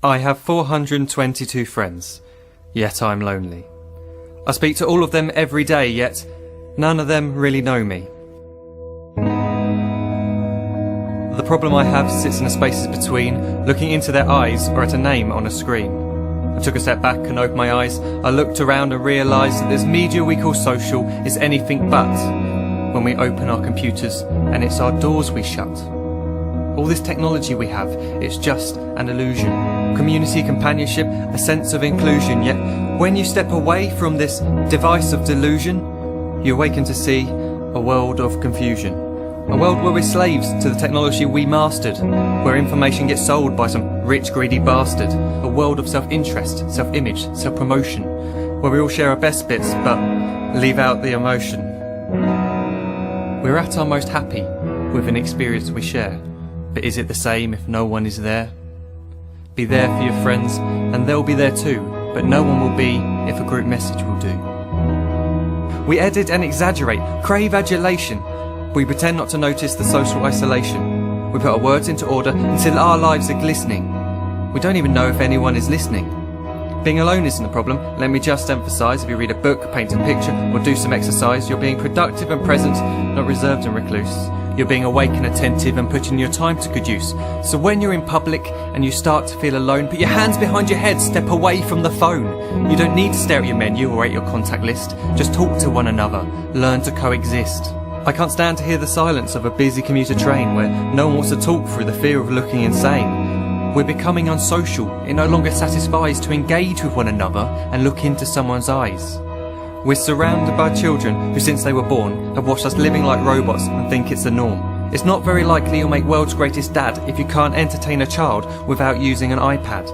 I have 422 friends, yet I'm lonely. I speak to all of them every day, yet none of them really know me. The problem I have sits in the spaces between looking into their eyes or at a name on a screen. I took a step back and opened my eyes. I looked around and realised that this media we call social is anything but when we open our computers and it's our doors we shut. All this technology we have, it's just an illusion. Community, companionship, a sense of inclusion. Yet when you step away from this device of delusion, you awaken to see a world of confusion. A world where we're slaves to the technology we mastered, where information gets sold by some rich, greedy bastard. A world of self-interest, self-image, self-promotion, where we all share our best bits but leave out the emotion. We're at our most happy with an experience we share. But is it the same if no one is there? Be there for your friends, and they'll be there too, but no one will be if a group message will do. We edit and exaggerate, crave adulation. We pretend not to notice the social isolation. We put our words into order until our lives are glistening. We don't even know if anyone is listening. Being alone isn't the problem. Let me just emphasise, if you read a book, paint a picture, or do some exercise, you're being productive and present, not reserved and recluse. You're being awake and attentive and putting your time to good use. So when you're in public and you start to feel alone, put your hands behind your head, step away from the phone. You don't need to stare at your menu or at your contact list. Just talk to one another. Learn to coexist. I can't stand to hear the silence of a busy commuter train where no one wants to talk through the fear of looking insane. We're becoming unsocial. It no longer satisfies to engage with one another and look into someone's eyes. We're surrounded by children who, since they were born, have watched us living like robots and think it's the norm. It's not very likely you'll make world's greatest dad if you can't entertain a child without using an iPad.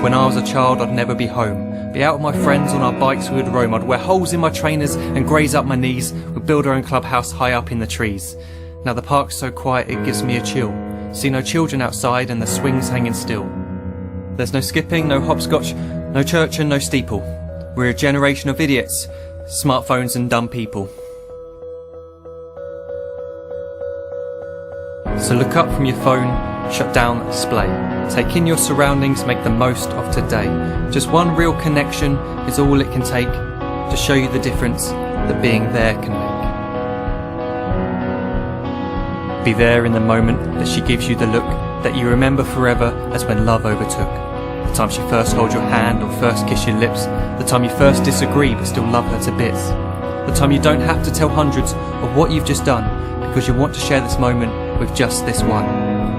When I was a child, I'd never be home. Be out with my friends on our bikes, we would roam. I'd wear holes in my trainers and graze up my knees. We'd build our own clubhouse high up in the trees. Now the park's so quiet it gives me a chill. See no children outside and the swings hanging still. There's no skipping, no hopscotch, no church and no steeple. We're a generation of idiots, smartphones and dumb people. So look up from your phone, shut down the display. Take in your surroundings, make the most of today. Just one real connection is all it can take to show you the difference that being there can make. Be there in the moment that she gives you the look that you remember forever as when love overtook. The time she first holds your hand or first kiss your lips. The time you first disagree but still love her to bits. The time you don't have to tell hundreds of what you've just done because you want to share this moment with just this one.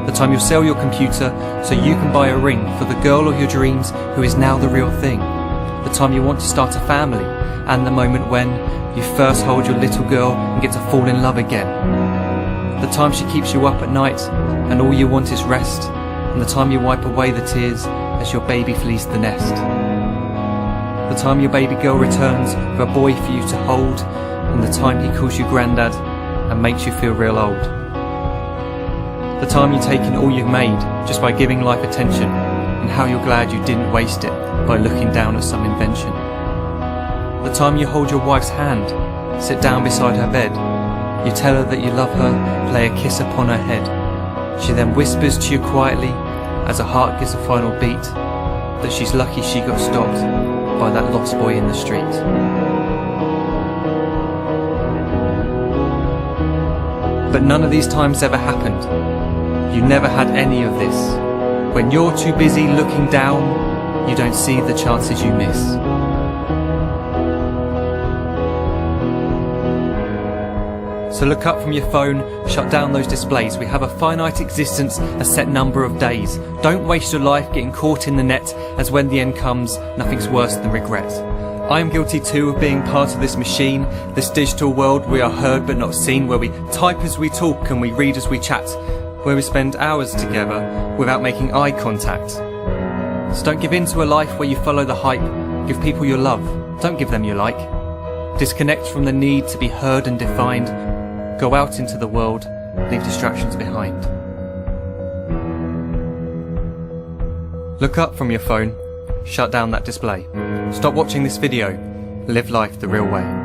The time you'll sell your computer so you can buy a ring for the girl of your dreams who is now the real thing. The time you want to start a family, and the moment when you first hold your little girl and get to fall in love again. The time she keeps you up at night and all you want is rest, and the time you wipe away the tears as your baby flees the nest. The time your baby girl returns with a boy for you to hold, and the time he calls you granddad and makes you feel real old. The time you take in all you've made just by giving life attention, and how you're glad you didn't waste it by looking down at some invention. The time you hold your wife's hand, sit down beside her bed, you tell her that you love her, lay a kiss upon her head. She then whispers to you quietly as her heart gives a final beat that she's lucky she got stopped by that lost boy in the street. But none of these times ever happened. You never had any of this. When you're too busy looking down, you don't see the chances you miss. So look up from your phone, shut down those displays. We have a finite existence, a set number of days. Don't waste your life getting caught in the net, as when the end comes, nothing's worse than regret. I am guilty too of being part of this machine, this digital world we are heard but not seen, where we type as we talk and we read as we chat, where we spend hours together without making eye contact. So don't give in to a life where you follow the hype. Give people your love, don't give them your like. Disconnect from the need to be heard and defined. Go out into the world, leave distractions behind. Look up from your phone, shut down that display. Stop watching this video, live life the real way.